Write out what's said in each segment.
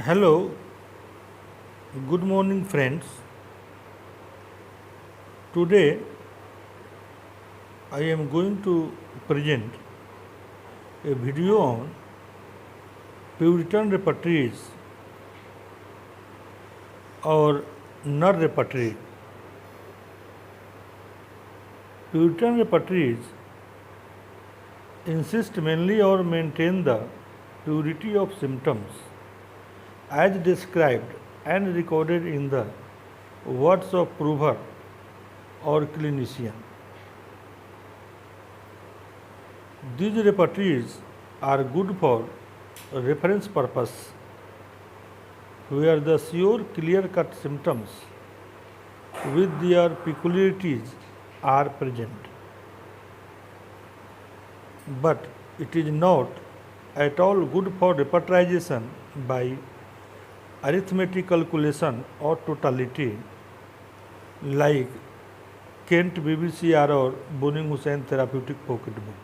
Hello, good morning, friends. Today I am going to present a video on Puritan repertories or Nar repertory. Puritan repertories insist mainly or maintain the purity of symptoms as described and recorded in the words of prover or clinician. These repertories are good for reference purpose where the sure clear-cut symptoms with their peculiarities are present. But it is not at all good for repertorization by arithmetic calculation or totality like Kent BBCR or Boning Hussain Therapeutic Pocketbook.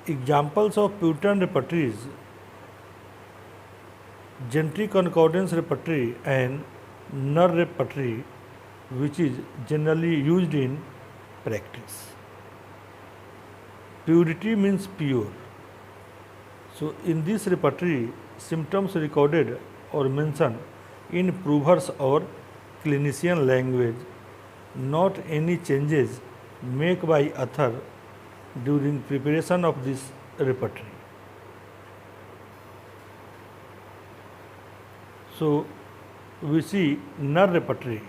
Examples of Puritan repertories: Gentry Concordance repertory and Nar repertory, which is generally used in practice. Purity means pure. So, in this repertory, symptoms recorded or mentioned in prover's or clinician language, not any changes made by author during preparation of this repertory. So, we see Nar repertory.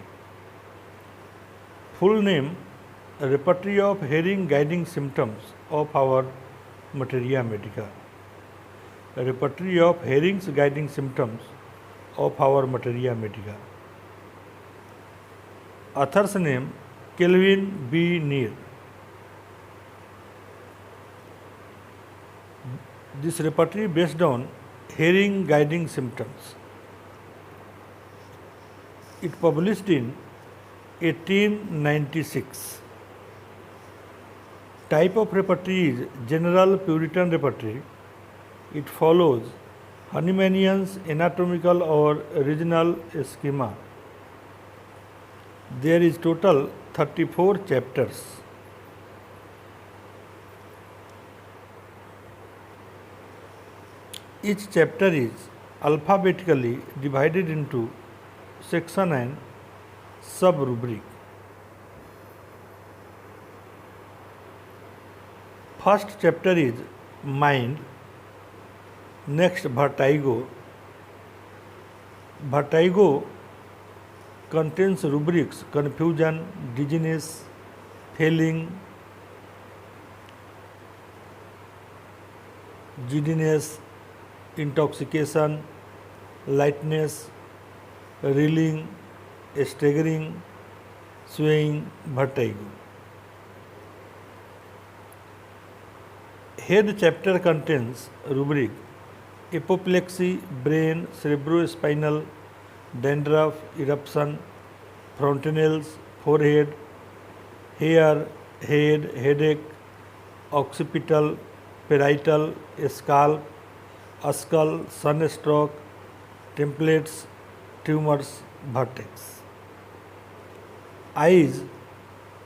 Full name: Repertory of Hearing Guiding Symptoms of our Materia Medica. Repertory of Hearing's Guiding Symptoms of our Materia Medica. Author's name: Kelvin B. Neer. This repertory based on hearing guiding symptoms. It published in 1896. Type of repertory is general Puritan repertory. It follows Hahnemannian's anatomical or regional schema. There is total 34 chapters. Each chapter is alphabetically divided into section and sub-rubric. First chapter is mind, next vertigo. Vertigo contains rubrics: confusion, dizziness, failing, giddiness, intoxication, lightness, reeling, staggering, swaying, vertigo. Head chapter contains rubric: apoplexy, brain, cerebrospinal, dandruff, eruption, fontanelles, forehead, hair, head, headache, occipital, parietal, scalp, skull, sunstroke, templates, tumors, vertex. Eyes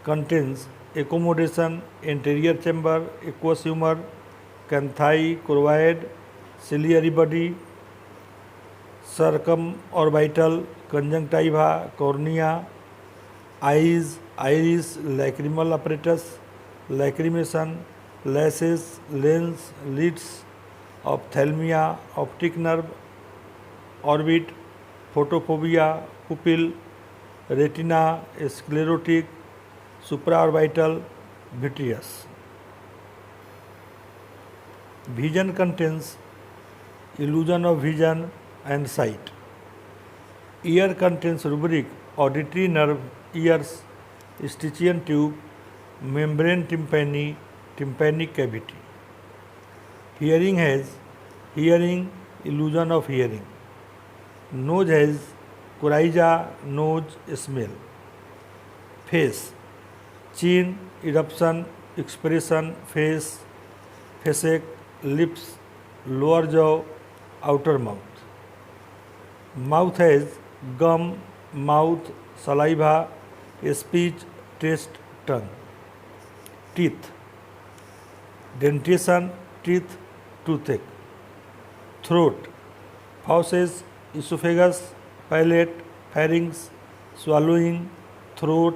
contains accommodation, anterior chamber, aqueous humor, canthi, choroid, ciliary body, circumorbital, conjunctiva, cornea, eyes, iris, lacrimal apparatus, lacrimation, lashes, lens, lids, ophthalmia, optic nerve, orbit, photophobia, pupil, retina, sclerotic, supraorbital, vitreous. Vision contains illusion of vision and sight. Ear contains rubric: auditory nerve, ears, Stichian tube, membrane tympani, tympanic cavity. Hearing has hearing, illusion of hearing. Nose has coryza, nose, smell. Face: chin, eruption, expression, face, facet, lips, lower jaw, outer mouth. Mouth has gum, mouth, saliva, speech, taste, tongue. Teeth, dentition, teeth, toothache. Throat, fauces, esophagus, palate, pharynx, swallowing, throat,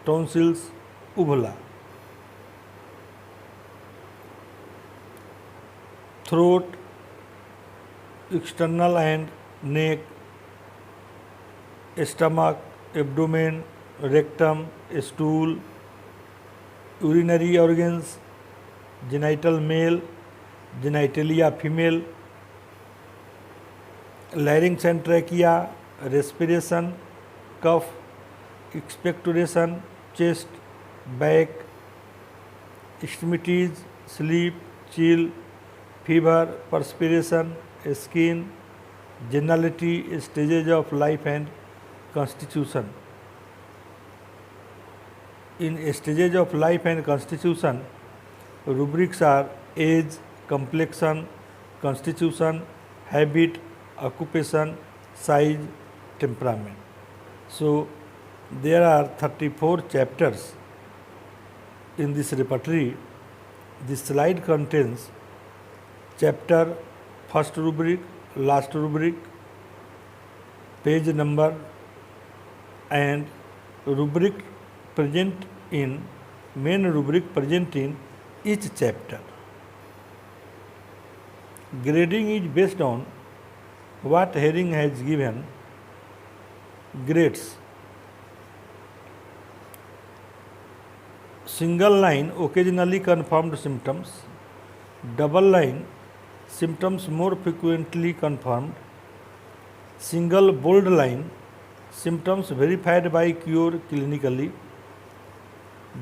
tonsils, uvula. Throat, external and neck, stomach, abdomen, rectum, stool, urinary organs, genital male, genitalia female, larynx and trachea, respiration, cough, expectoration, chest, back, extremities, sleep, chill, fever, perspiration, skin, generality, stages of life and constitution. In stages of life and constitution, rubrics are age, complexion, constitution, habit, occupation, size, temperament. So, there are 34 chapters in this repertory. This slide contains chapter, first rubric, last rubric, page number and rubric present in main rubric present in each chapter. Grading is based on what hearing has given. Grades: single line occasionally confirmed symptoms, double line symptoms more frequently confirmed, single bold line symptoms verified by cure clinically,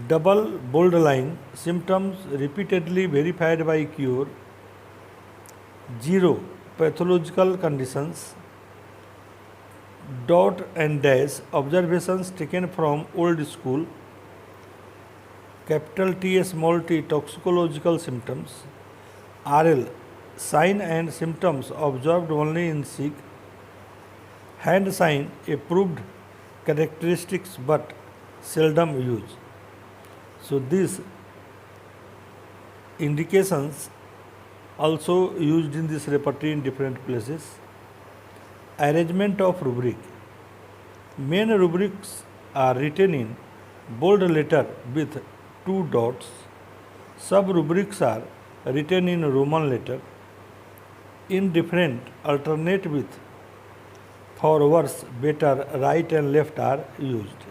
double bold line symptoms repeatedly verified by cure, zero pathological conditions, dot and dash observations taken from old school, capital T small t toxicological symptoms, RL sign and symptoms observed only in sick, hand sign approved characteristics but seldom used. So these indications also used in this repertory in different places. Arrangement of rubric: main rubrics are written in bold letter with 2 dots. Sub rubrics are written in Roman letter. Indifferent alternate with for worse, better, right and left are used.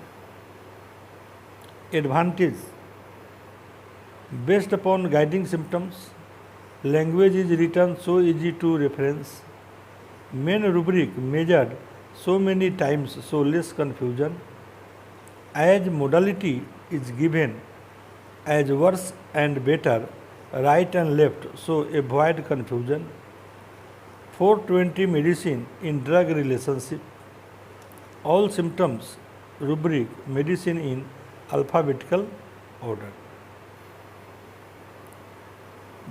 Advantage: based upon guiding symptoms, language is written so easy to reference. Main rubric measured so many times so less confusion. As modality is given as worse and better, right and left, so avoid confusion. 420 medicine in drug relationship. All symptoms rubric medicine in alphabetical order.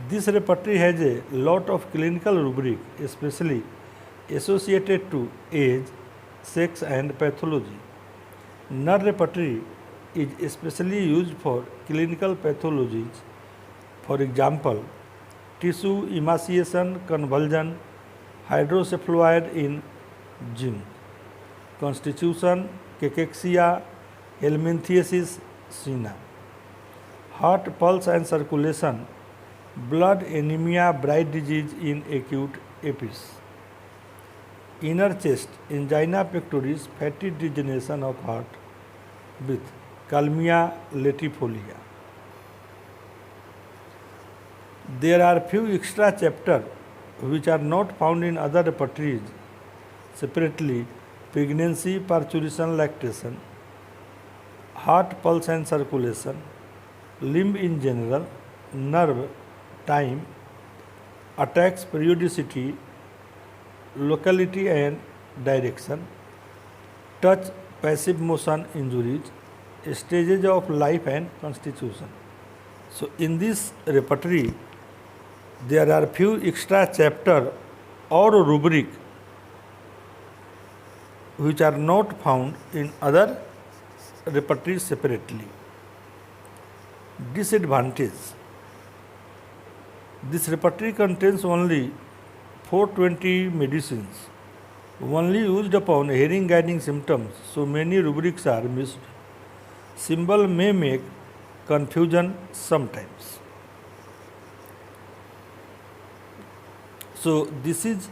This repertory has a lot of clinical rubric, especially associated to age, sex and pathology. Nerve repertory is especially used for clinical pathologies. For example, tissue emaciation, convulsion, hydrocephalus in zinc, constitution, cachexia, helminthiasis, sina, heart, pulse and circulation, blood anemia, bright disease in acute APIS, inner chest, angina pectoris, fatty degeneration of heart with calmia latifolia. There are few extra chapters which are not found in other repertories separately: pregnancy, parturition, lactation, heart, pulse and circulation, limb in general, nerve, time, attacks, periodicity, locality and direction, touch, passive motion injuries, stages of life and constitution. So in this repertory There are few extra chapter or rubric which are not found in other repertories separately. Disadvantage: this repertory contains only 420 medicines, only used upon hearing guiding symptoms, so many rubrics are missed. Symbol may make confusion sometimes. So this is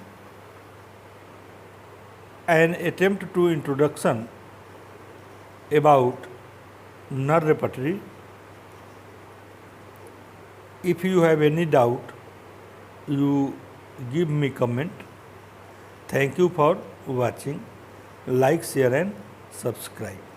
an attempt to introduction about NER repertory. If you have any doubt, you give me comment. Thank you for watching. Like, share and subscribe.